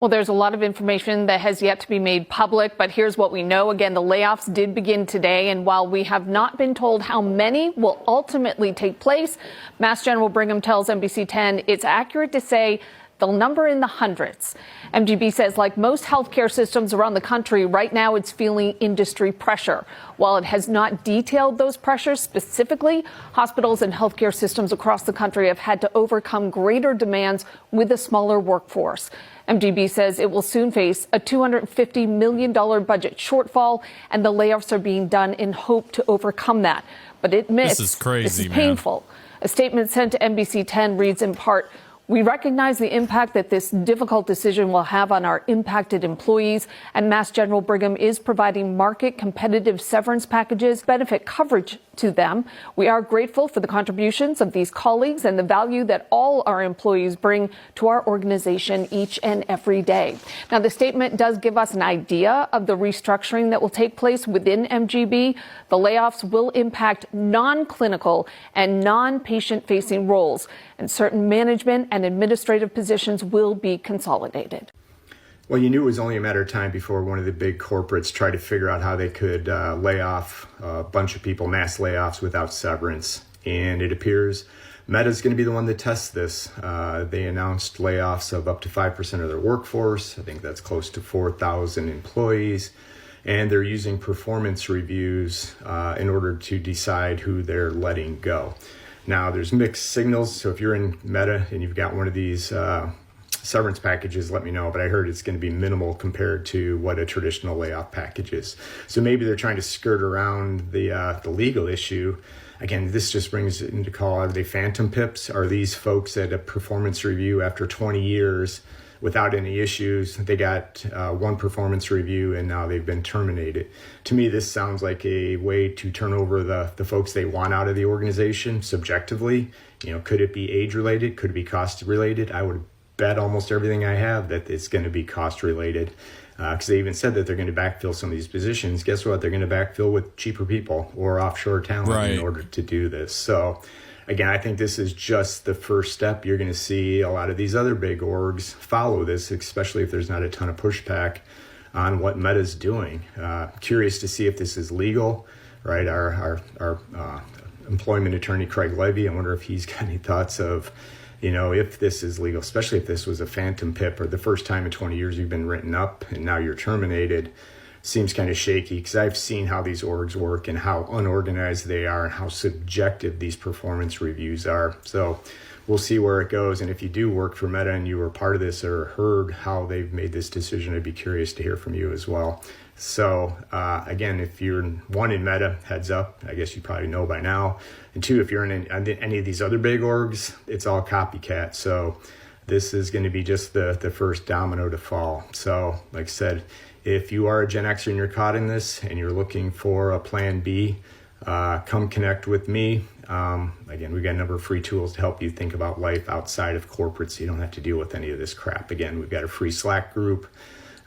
Well, there's a lot of information that has yet to be made public, but here's what we know. Again, the layoffs did begin today, and while we have not been told how many will ultimately take place, Mass General Brigham tells NBC 10 it's accurate to say they'll number in the hundreds. MGB says, like most healthcare systems around the country, right now it's feeling industry pressure. While it has not detailed those pressures specifically, hospitals and healthcare systems across the country have had to overcome greater demands with a smaller workforce. MGB says it will soon face a $250 million budget shortfall, and the layoffs are being done in hope to overcome that. But it admits this is crazy, this is painful. A statement sent to NBC 10 reads in part, "We recognize the impact that this difficult decision will have on our impacted employees, and Mass General Brigham is providing market competitive severance packages, benefit coverage to them. We are grateful for the contributions of these colleagues and the value that all our employees bring to our organization each and every day." Now, the statement does give us an idea of the restructuring that will take place within MGB. The layoffs will impact non-clinical and non-patient facing roles, and certain management and administrative positions will be consolidated. Well, you knew it was only a matter of time before one of the big corporates tried to figure out how they could lay off a bunch of people, mass layoffs without severance. And it appears Meta's going to be the one that tests this. They announced layoffs of up to 5% of their workforce. I think that's close to 4,000 employees. And they're using performance reviews in order to decide who they're letting go. Now, there's mixed signals. So if you're in Meta and you've got one of these severance packages, let me know. But I heard it's going to be minimal compared to what a traditional layoff package is. So maybe they're trying to skirt around the legal issue. Again, this just brings it into call. Are they phantom pips? Are these folks at a performance review after 20 years without any issues? They got one performance review and now they've been terminated. To me, this sounds like a way to turn over the folks they want out of the organization subjectively. You know, could it be age related? Could it be cost related? I would bet almost everything I have that it's going to be cost related, because they even said that they're going to backfill some of these positions. Guess what? They're going to backfill with cheaper people or offshore talent in order to do this. So again, I think this is just the first step. You're going to see a lot of these other big orgs follow this, especially if there's not a ton of pushback on what Meta's doing. Curious to see if this is legal, right? Our employment attorney, Craig Levy, I wonder if he's got any thoughts of, you know, if this is legal, especially if this was a phantom pip or the first time in 20 years you've been written up and now you're terminated. Seems kind of shaky, because I've seen how these orgs work and how unorganized they are and how subjective these performance reviews are. So we'll see where it goes. And if you do work for Meta and you were part of this or heard how they've made this decision, I'd be curious to hear from you as well. So again, if you're one in Meta, heads up, I guess you probably know by now. And two, if you're in any of these other big orgs, it's all copycat. So this is going to be just the first domino to fall. So like I said, if you are a Gen Xer and you're caught in this and you're looking for a plan B, come connect with me. Again, we've got a number of free tools to help you think about life outside of corporate so you don't have to deal with any of this crap. Again, we've got a free Slack group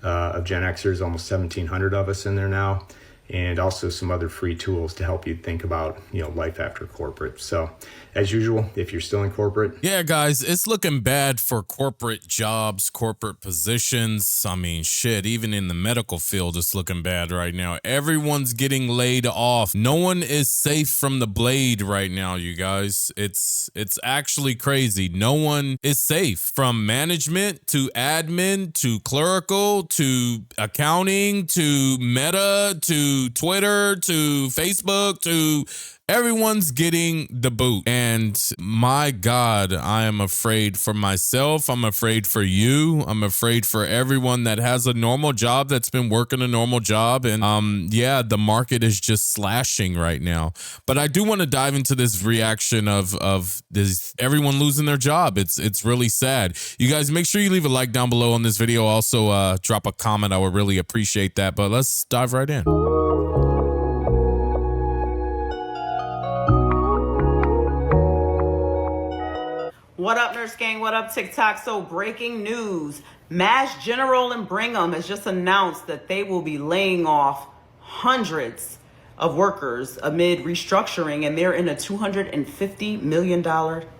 of Gen Xers, almost 1,700 of us in there now, and also some other free tools to help you think about, you know, life after corporate. So as usual, if you're still in corporate. Yeah, guys, it's looking bad for corporate jobs, corporate positions. I mean, shit, even in the medical field, it's looking bad right now. Everyone's getting laid off. No one is safe from the blade right now, you guys. It's actually crazy. No one is safe, from management to admin to clerical to accounting to Meta to Twitter to Facebook to everyone's getting the boot. And my God, I am afraid for myself. I'm afraid for you. I'm afraid for everyone that has a normal job, that's been working a normal job. And yeah, the market is just slashing right now. But I do want to dive into this reaction of this, everyone losing their job. It's really sad. You guys, make sure you leave a like down below on this video. Also, drop a comment. I would really appreciate that. But let's dive right in. What up, Nurse Gang? What up, TikTok? So breaking news. Mass General and Brigham has just announced that they will be laying off hundreds of workers amid restructuring, and they're in a $250 million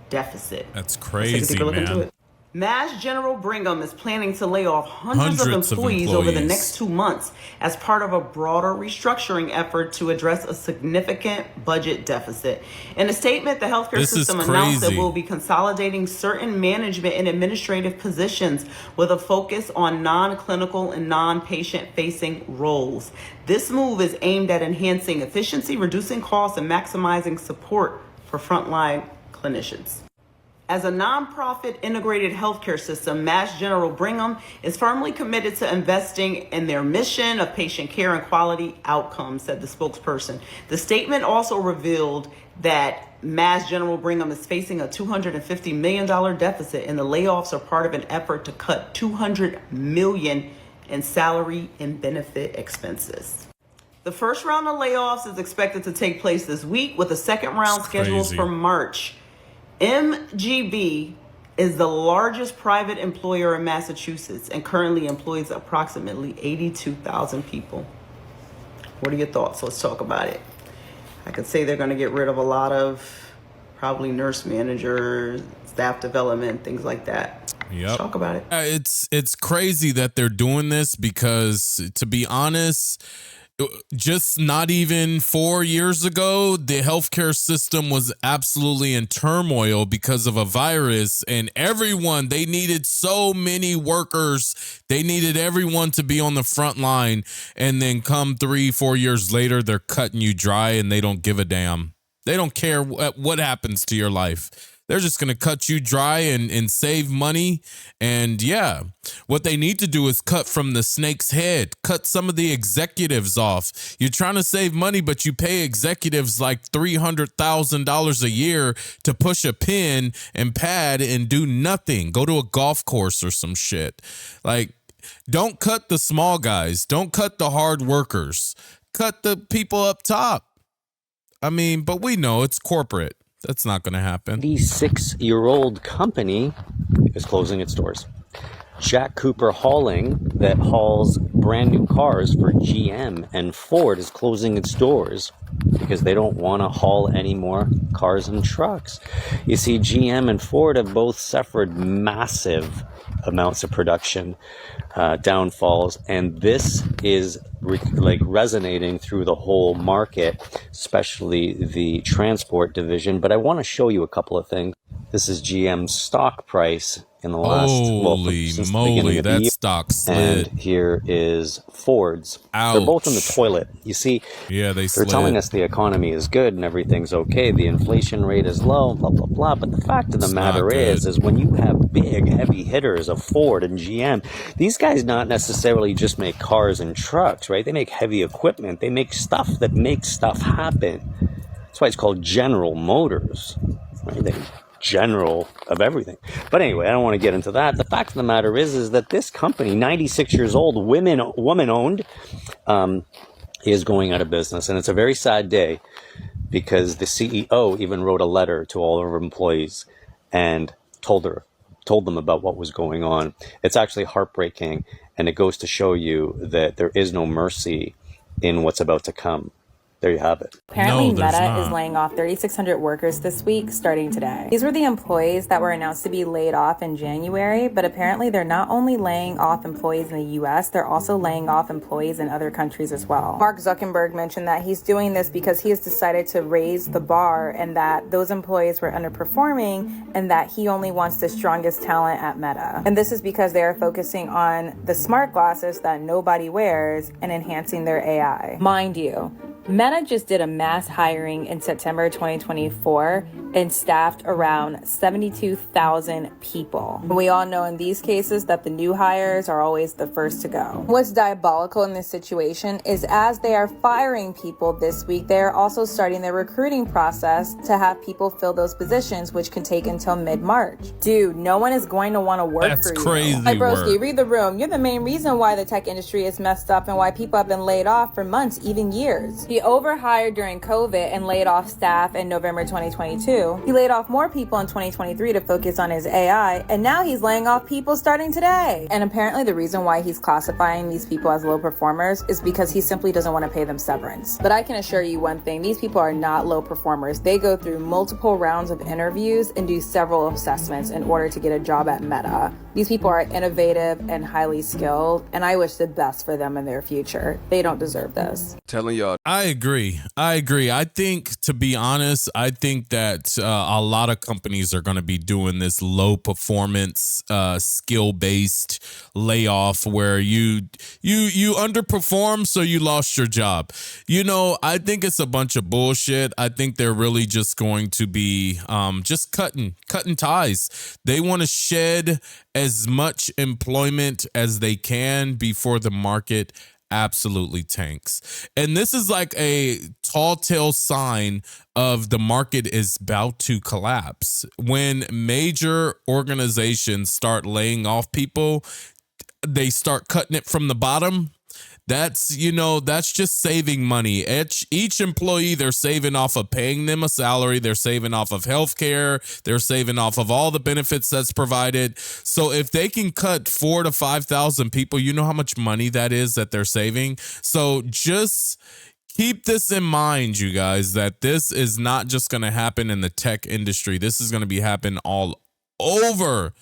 deficit. That's crazy, Let's take a deeper look man. into it. Mass General Brigham is planning to lay off hundreds of employees over the next 2 months as part of a broader restructuring effort to address a significant budget deficit. In a statement, the healthcare system announced that we'll be consolidating certain management and administrative positions with a focus on non-clinical and non-patient facing roles. This move is aimed at enhancing efficiency, reducing costs, and maximizing support for frontline clinicians. As a nonprofit integrated healthcare system, Mass General Brigham is firmly committed to investing in their mission of patient care and quality outcomes, said the spokesperson. The statement also revealed that Mass General Brigham is facing a $250 million deficit, and the layoffs are part of an effort to cut $200 million in salary and benefit expenses. The first round of layoffs is expected to take place this week, with a second round scheduled for March. MGB is the largest private employer in Massachusetts and currently employs approximately 82,000 people. What are your thoughts? Let's talk about it. I could say they're going to get rid of a lot of probably nurse managers, staff development, things like that. Yep. Let's talk about it. It's crazy that they're doing this because, to be honest, just not even 4 years ago, the healthcare system was absolutely in turmoil because of a virus, and everyone, they needed so many workers. They needed everyone to be on the front line, and then come 3-4 years later, they're cutting you dry and they don't give a damn. They don't care what happens to your life. They're just going to cut you dry and save money. And yeah, what they need to do is cut from the snake's head, cut some of the executives off. You're trying to save money, but you pay executives like $300,000 a year to push a pen and pad and do nothing. Go to a golf course or some shit. Like, don't cut the small guys. Don't cut the hard workers. Cut the people up top. I mean, but we know it's corporate. That's not going to happen. The 6-year-old company is closing its doors. Jack Cooper Hauling, that hauls brand new cars for GM and Ford, is closing its doors because they don't want to haul any more cars and trucks. You see, GM and Ford have both suffered massive amounts of production downfalls, and this is resonating through the whole market, especially the transport division. But I want to show you a couple of things. This is GM's stock price in the last, since the beginning of the year. Stock slid. And here is Ford's. Ouch. They're both in the toilet. You see, yeah, they're telling us the economy is good and everything's okay. The inflation rate is low, blah, blah, blah. But the fact of the matter is when you have big, heavy hitters of Ford and GM, these guys not necessarily just make cars and trucks, right? They make heavy equipment. They make stuff that makes stuff happen. That's why it's called General Motors, right? They general of everything. But anyway, I don't want to get into that. The fact of the matter is that this company, 96 years old, woman-owned, is going out of business. And it's a very sad day because the CEO even wrote a letter to all of her employees and told them about what was going on. It's actually heartbreaking, and it goes to show you that there is no mercy in what's about to come. There you have it. Apparently, Meta is laying off 3,600 workers this week, starting today. These were the employees that were announced to be laid off in January, but apparently they're not only laying off employees in the U.S., they're also laying off employees in other countries as well. Mark Zuckerberg mentioned that he's doing this because he has decided to raise the bar and that those employees were underperforming and that he only wants the strongest talent at Meta. And this is because they are focusing on the smart glasses that nobody wears and enhancing their AI. Mind you, Meta just did a mass hiring in September 2024 and staffed around 72,000 people. We all know in these cases that the new hires are always the first to go. What's diabolical in this situation is as they are firing people this week, they are also starting their recruiting process to have people fill those positions, which can take until mid-March. Dude, no one is going to want to work for you. That's crazy. Like, broski, read the room. You're the main reason why the tech industry is messed up and why people have been laid off for months, even years. He overhired during COVID and laid off staff in November 2022. He laid off more people in 2023 to focus on his AI, and now he's laying off people starting today. And apparently the reason why he's classifying these people as low performers is because he simply doesn't want to pay them severance. But I can assure you one thing, these people are not low performers. They go through multiple rounds of interviews and do several assessments in order to get a job at Meta. These people are innovative and highly skilled, and I wish the best for them in their future. They don't deserve this. Telling y'all. I agree. I think, to be honest, I think that a lot of companies are going to be doing this low performance, skill based layoff where you underperform, so you lost your job. You know, I think it's a bunch of bullshit. I think they're really just going to be just cutting ties. They want to shed as much employment as they can before the market absolutely tanks. And this is like a tall tale sign of the market is about to collapse. When major organizations start laying off people, they start cutting it from the bottom. That's, you know, that's just saving money. Each employee, they're saving off of paying them a salary. They're saving off of healthcare. They're saving off of all the benefits that's provided. So if they can cut 4,000 to 5,000 people, you know how much money that is that they're saving. So just keep this in mind, you guys, that this is not just going to happen in the tech industry. This is going to be happening all over,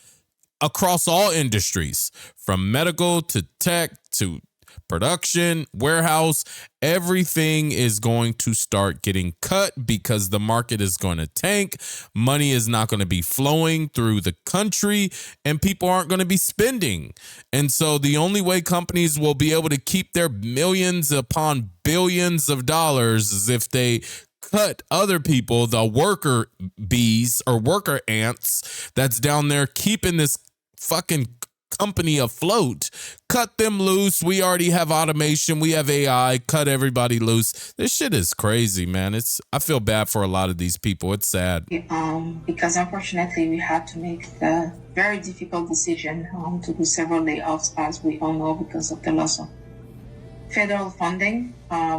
across all industries, from medical to tech to production, warehouse. Everything is going to start getting cut because the market is going to tank. Money is not going to be flowing through the country and people aren't going to be spending. And so the only way companies will be able to keep their millions upon billions of dollars is if they cut other people, the worker bees or worker ants that's down there keeping this fucking company afloat. Cut them loose. We already have automation. We have AI. Cut everybody loose. This shit is crazy, man. I feel bad for a lot of these people. It's sad. Because unfortunately we had to make the very difficult decision to do several layoffs, as we all know, because of the loss of federal funding.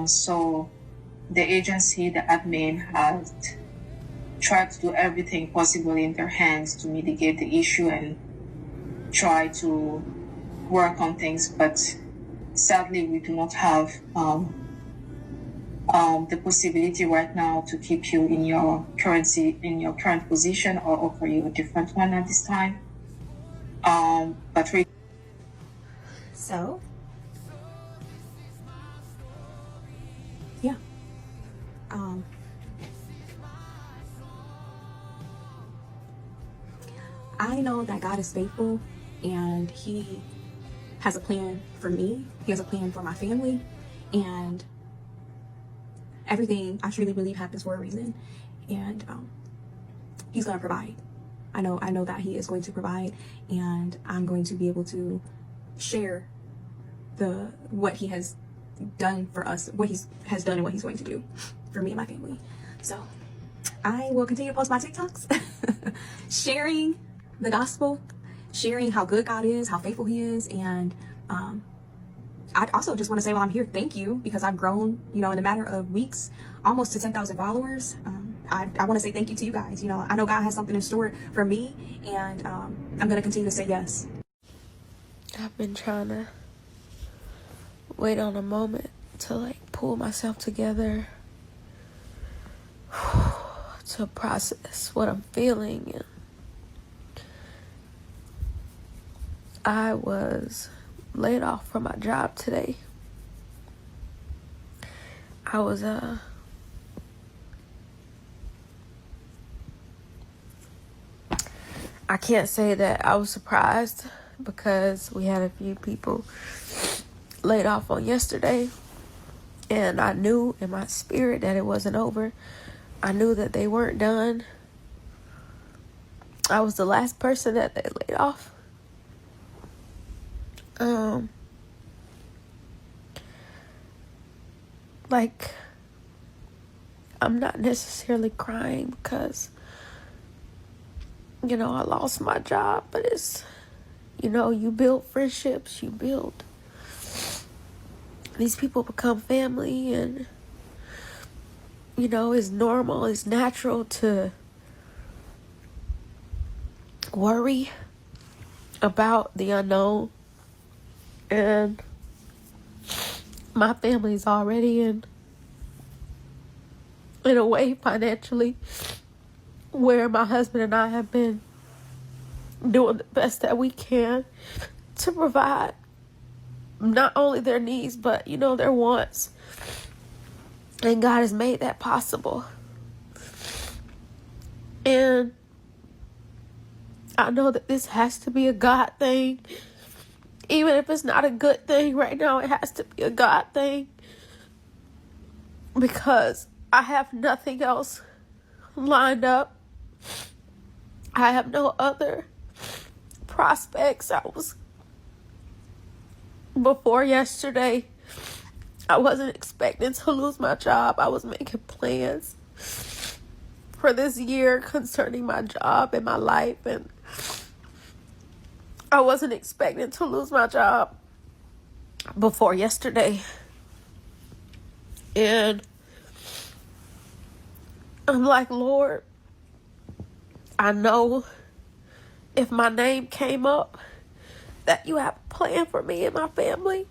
So the agency, the admin, had tried to do everything possible in their hands to mitigate the issue and try to work on things, but sadly we do not have the possibility right now to keep you in your current position or offer you a different one at this time. So yeah, I know that God is faithful and He has a plan for me. He has a plan for my family, and everything I truly believe happens for a reason. And He's going to provide. I know that He is going to provide, and I'm going to be able to share what He has done for us, what He has done and what He's going to do for me and my family. So I will continue to post my TikToks, sharing the gospel, sharing how good God is, how faithful He is. And I also just want to say while I'm here, thank you, because I've grown, in a matter of weeks, almost to 10,000 followers. I want to say thank you to you guys. I know God has something in store for me, and I'm going to continue to say yes. I've been trying to wait on a moment to pull myself together to process what I'm feeling. And I was laid off from my job today. I was I can't say that I was surprised, because we had a few people laid off on yesterday, and I knew in my spirit that it wasn't over. I knew that they weren't done. I was the last person that they laid off. I'm not necessarily crying because, I lost my job, but it's, you build friendships, these people become family, and you know, it's normal, it's natural to worry about the unknown. And my family's already in a way financially where my husband and I have been doing the best that we can to provide not only their needs, but, you know, their wants. And God has made that possible. And I know that this has to be a God thing. Even if it's not a good thing right now, it has to be a God thing. Because I have nothing else lined up. I have no other prospects. Before yesterday, I wasn't expecting to lose my job. I was making plans for this year concerning my job and my life, and I wasn't expecting to lose my job before yesterday. And I'm like, Lord, I know if my name came up that you have a plan for me and my family.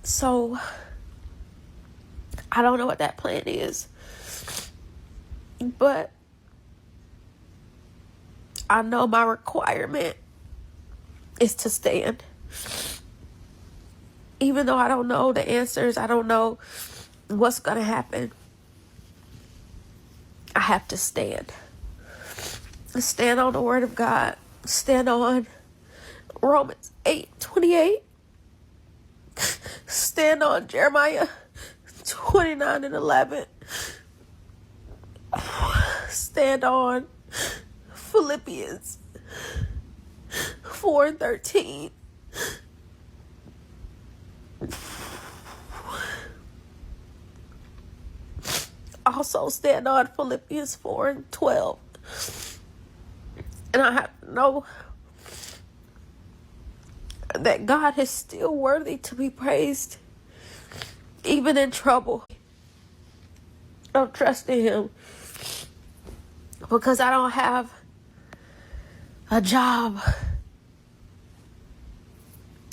So I don't know what that plan is, but I know my requirement is to stand. Even though I don't know the answers, I don't know what's going to happen, I have to stand. Stand on the word of God. Stand on Romans 8:28. Stand on Jeremiah 29:11. Stand on Philippians 4:13. Also stand on Philippians 4:12. And I have to know that God is still worthy to be praised, even in trouble. I'm trusting Him because I don't have a job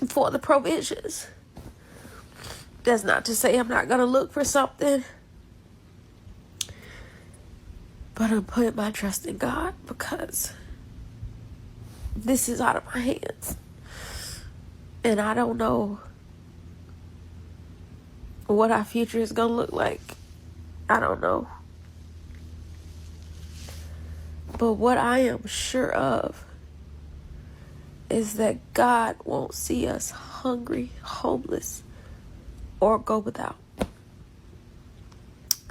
for the provisions. That's not to say I'm not going to look for something, but I'm putting my trust in God because this is out of my hands. And I don't know what our future is going to look like. I don't know. But what I am sure of is that God won't see us hungry, homeless, or go without.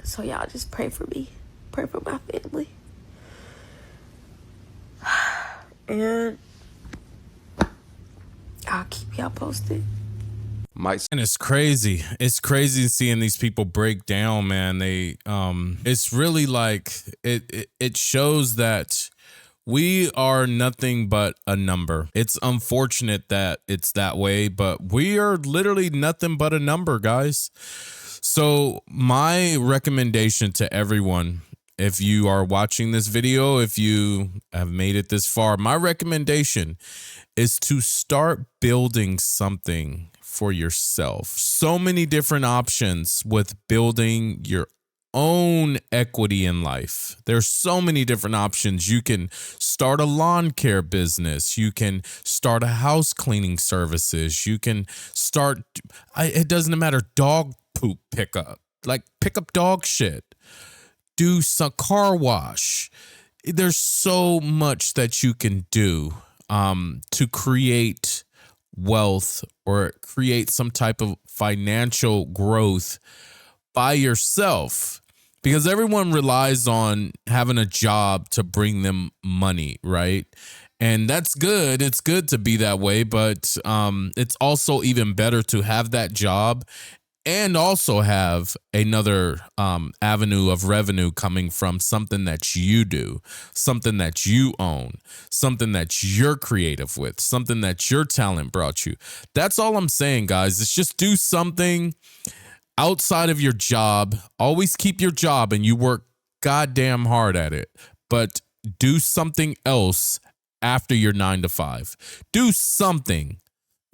So y'all just pray for me. Pray for my family. And I'll keep y'all posted. And it's crazy. It's crazy seeing these people break down, man. It's really like it shows that we are nothing but a number. It's unfortunate that it's that way, but we are literally nothing but a number, guys. So my recommendation to everyone, if you are watching this video, if you have made it this far, my recommendation is to start building something for yourself. So many different options with building your own equity in life. There's so many different options. You can start a lawn care business. You can start a house cleaning services. You can start, it doesn't matter, dog poop pickup. Like pick up dog shit. Do some car wash. There's so much that you can do to create wealth or create some type of financial growth by yourself, because everyone relies on having a job to bring them money, right? And that's good. It's good to be that way, but it's also even better to have that job and also have another avenue of revenue coming from something that you do, something that you own, something that you're creative with, something that your talent brought you. That's all I'm saying, guys. It's just do something outside of your job, always keep your job and you work goddamn hard at it, but do something else after your 9 to 5. Do something.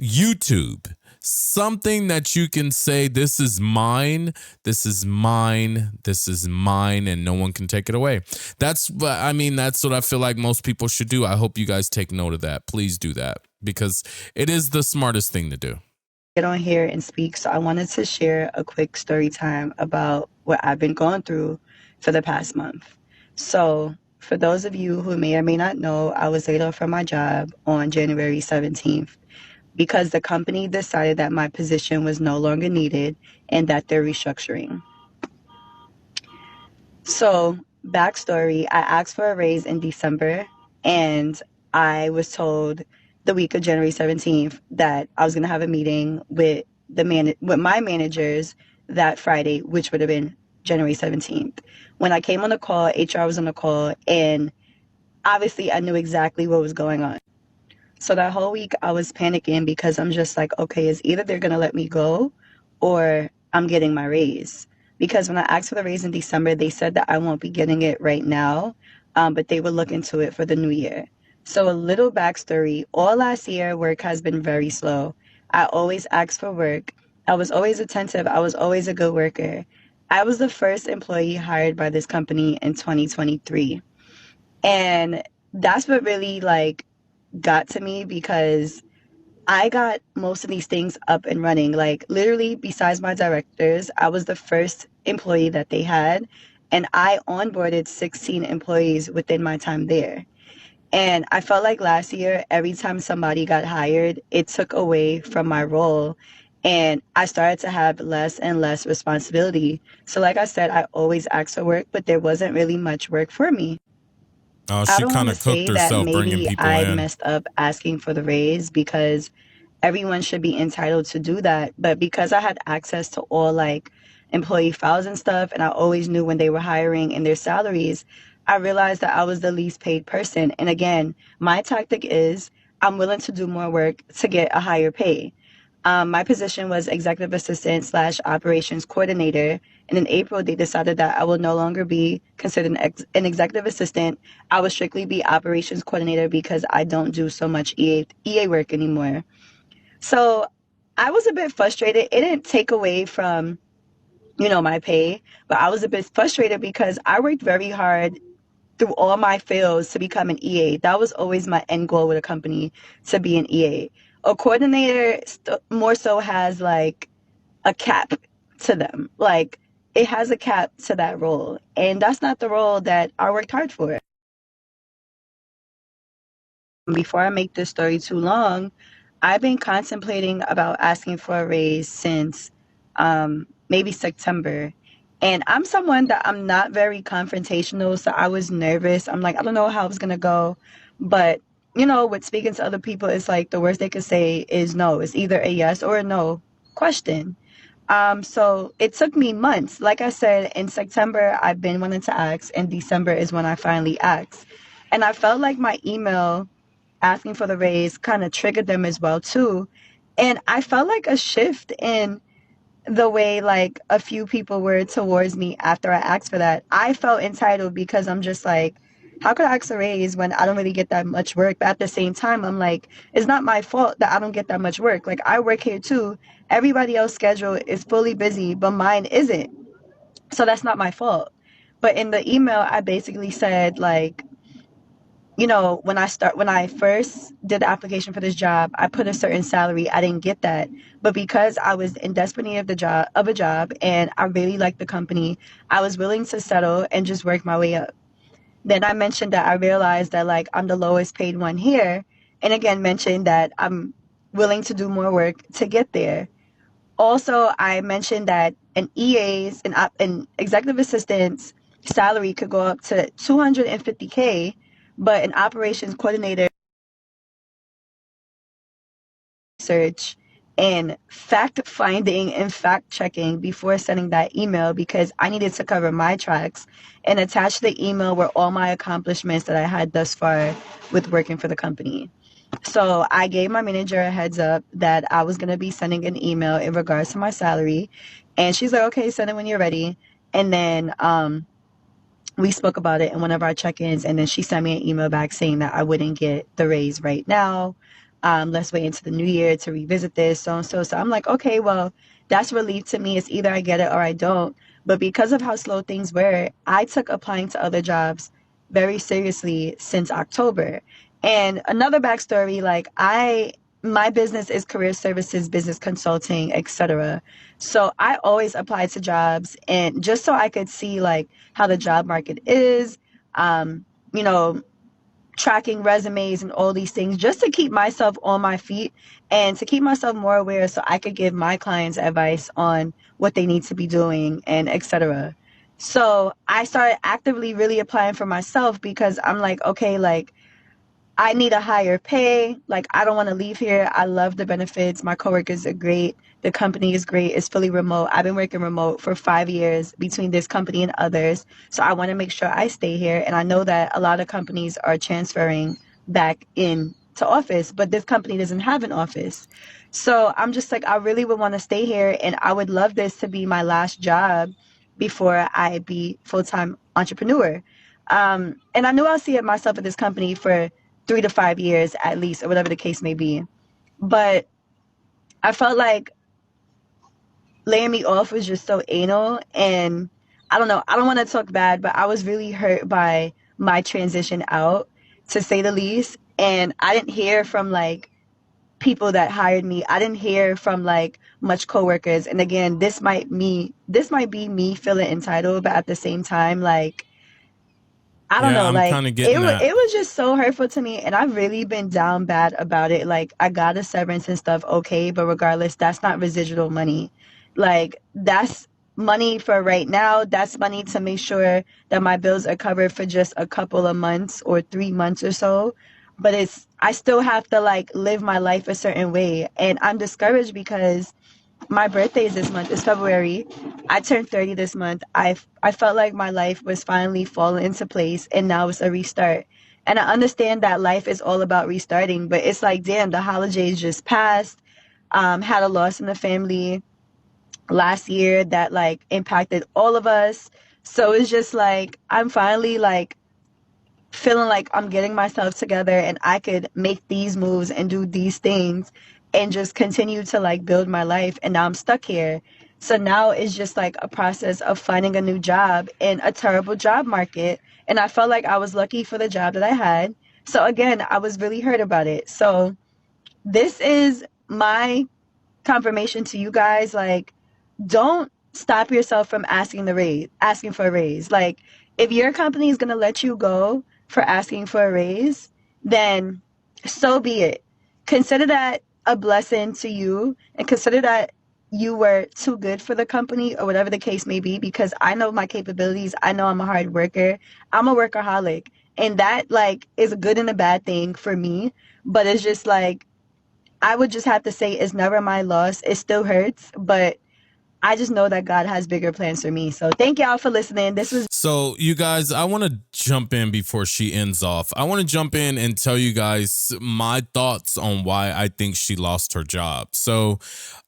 YouTube, something that you can say, this is mine, this is mine, this is mine, and no one can take it away. That's what I feel like most people should do. I hope you guys take note of that. Please do that, because it is the smartest thing to do. Get on here and speak. So I wanted to share a quick story time about what I've been going through for the past month. So for those of you who may or may not know, I was laid off from my job on January 17th because the company decided that my position was no longer needed and that they're restructuring. So backstory, I asked for a raise in December and I was told the week of January 17th that I was going to have a meeting with my managers that Friday, which would have been January 17th. When I came on the call, HR was on the call, and obviously I knew exactly what was going on. So that whole week I was panicking because I'm just like, okay, it's either they're going to let me go or I'm getting my raise. Because when I asked for the raise in December, they said that I won't be getting it right now, but they would look into it for the new year. So a little backstory, all last year, work has been very slow. I always asked for work. I was always attentive. I was always a good worker. I was the first employee hired by this company in 2023. And that's what really got to me, because I got most of these things up and running. Like literally, besides my directors, I was the first employee that they had. And I onboarded 16 employees within my time there. And I felt like last year, every time somebody got hired, it took away from my role. And I started to have less and less responsibility. So like I said, I always asked for work, but there wasn't really much work for me. Oh, I she don't kind want of to say cooked that herself bringing maybe people I in. messed up asking for the raise, because everyone should be entitled to do that. But because I had access to all employee files and stuff, and I always knew when they were hiring and their salaries, I realized that I was the least paid person. And again, my tactic is I'm willing to do more work to get a higher pay. My position was executive assistant / operations coordinator. And in April, they decided that I will no longer be considered an executive assistant. I will strictly be operations coordinator because I don't do so much EA work anymore. So I was a bit frustrated. It didn't take away from, my pay, but I was a bit frustrated because I worked very hard through all my fields to become an EA. That was always my end goal with a company, to be an EA. A coordinator more so has a cap to them. It has a cap to that role. And that's not the role that I worked hard for. Before I make this story too long, I've been contemplating about asking for a raise since maybe September. And I'm someone that I'm not very confrontational, so I was nervous. I'm like, I don't know how it's going to go. But, with speaking to other people, it's like the worst they could say is no. It's either a yes or a no question. So it took me months. Like I said, in September, I've been wanting to ask, and December is when I finally asked. And I felt like my email asking for the raise kind of triggered them as well too. And I felt like a shift in the way a few people were towards me after I asked for that. I felt entitled because I'm just like, how could I ask a raise when I don't really get that much work? But at the same time, I'm like, it's not my fault that I don't get that much work. I work here too. Everybody else's schedule is fully busy, but mine isn't. So that's not my fault. But in the email, I basically said when I first did the application for this job, I put a certain salary. I didn't get that. But because I was in desperate need of a job and I really liked the company, I was willing to settle and just work my way up. Then I mentioned that I realized that I'm the lowest paid one here. And again, mentioned that I'm willing to do more work to get there. Also, I mentioned that an EA's, an executive assistant's salary could go up to $250K, but an operations coordinator research and fact finding and fact checking before sending that email, because I needed to cover my tracks, and attach the email were all my accomplishments that I had thus far with working for the company. So I gave my manager a heads up that I was going to be sending an email in regards to my salary. And she's like, okay, send it when you're ready. And then we spoke about it in one of our check-ins, and then she sent me an email back saying that I wouldn't get the raise right now. Let's wait into the new year to revisit this, so and so. So I'm like, okay, well, that's relief to me. It's either I get it or I don't. But because of how slow things were, I took applying to other jobs very seriously since October. And another backstory, like my business is career services, business consulting, etc. So I always applied to jobs, and just so I could see like how the job market is, you know, tracking resumes and all these things, just to keep myself on my feet and to keep myself more aware so I could give my clients advice on what they need to be doing and etc. So I started actively really applying for myself because I'm like, okay, like I need a higher pay. Like, I don't want to leave here. I love the benefits. My coworkers are great. The company is great. It's fully remote. I've been working remote for 5 years between this company and others. So I want to make sure I stay here. And I know that a lot of companies are transferring back in to office, but this company doesn't have an office. So I'm just like, I really would want to stay here. And I would love this to be my last job before I be full-time entrepreneur. And I knew I'll see it myself at this company for 3 to 5 years at least, or whatever the case may be. But I felt like laying me off was just so anal. And I don't know, I don't want to talk bad, but I was really hurt by my transition out, to say the least. And I didn't hear from like people that hired me. I didn't hear from like much coworkers. And again, this might be me feeling entitled, but at the same time, like, I don't Yeah, know, I'm like kind of getting that. it was just so hurtful to me, and I've really been down bad about it. Like, I got a severance and stuff, okay, but regardless, that's not residual money. Like, that's money for right now. That's money to make sure that my bills are covered for just a couple of months or 3 months or so. But I still have to like live my life a certain way, and I'm discouraged because my birthday is this month. It's February. I turned 30 this month. I felt like my life was finally falling into place, and now it's a restart. And I understand that life is all about restarting, but it's like, damn, the holidays just passed. Had a loss in the family last year that like impacted all of us. So it's just like I'm finally like feeling like I'm getting myself together and I could make these moves and do these things and just continue to like build my life. And now I'm stuck here. So now it's just like a process of finding a new job in a terrible job market. And I felt like I was lucky for the job that I had. So again, I was really hurt about it. So this is my confirmation to you guys. Like, don't stop yourself from asking for a raise. Like, if your company is going to let you go for asking for a raise, then so be it. Consider that a blessing to you, and consider that you were too good for the company or whatever the case may be, because I know my capabilities. I know I'm a hard worker. I'm a workaholic, and that like is a good and a bad thing for me. But it's just like, I would just have to say it's never my loss. It still hurts, but I just know that God has bigger plans for me. So thank y'all for listening. This was So, you guys, I want to jump in before she ends off. I want to jump in and tell you guys my thoughts on why I think she lost her job. So,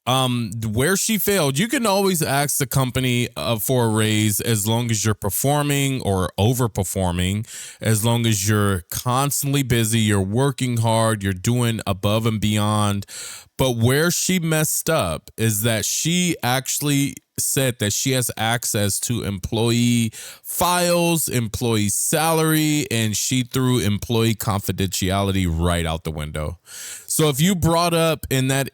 where she failed, you can always ask the company for a raise as long as you're performing or overperforming, as long as you're constantly busy, you're working hard, you're doing above and beyond. But where she messed up is that she actually said that she has access to employee files, employee salary, and she threw employee confidentiality right out the window. So if you brought up in that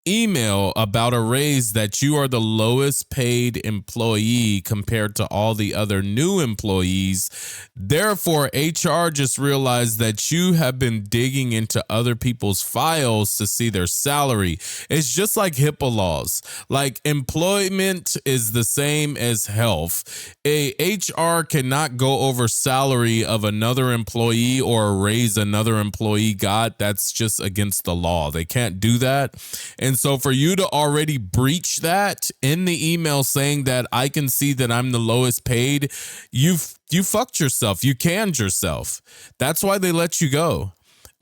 email about a raise that you are the lowest paid employee compared to all the other new employees, therefore HR just realized that you have been digging into other people's files to see their salary. It's just like HIPAA laws. Like, employment is the same as health. A HR cannot go over salary of another employee or a raise another employee got. That's just against the law. They can't do that. And so for you to already breach that in the email saying that I can see that I'm the lowest paid, you fucked yourself. You canned yourself. That's why they let you go.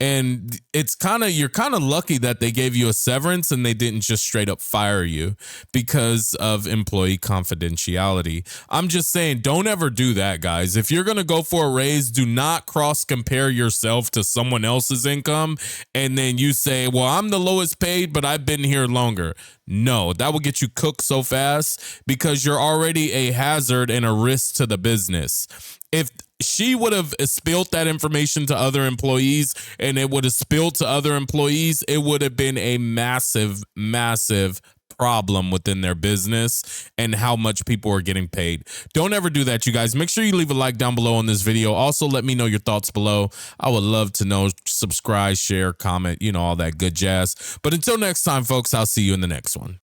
And it's you're kind of lucky that they gave you a severance and they didn't just straight up fire you because of employee confidentiality. I'm just saying, don't ever do that, guys. If you're going to go for a raise, do not cross compare yourself to someone else's income and then you say, well, I'm the lowest paid, but I've been here longer. No, that will get you cooked so fast because you're already a hazard and a risk to the business. If she would have spilled that information to other employees and it would have spilled to other employees, it would have been a massive, massive problem within their business and how much people are getting paid. Don't ever do that, you guys. Make sure you leave a like down below on this video. Also, let me know your thoughts below. I would love to know. Subscribe, share, comment, all that good jazz. But until next time, folks, I'll see you in the next one.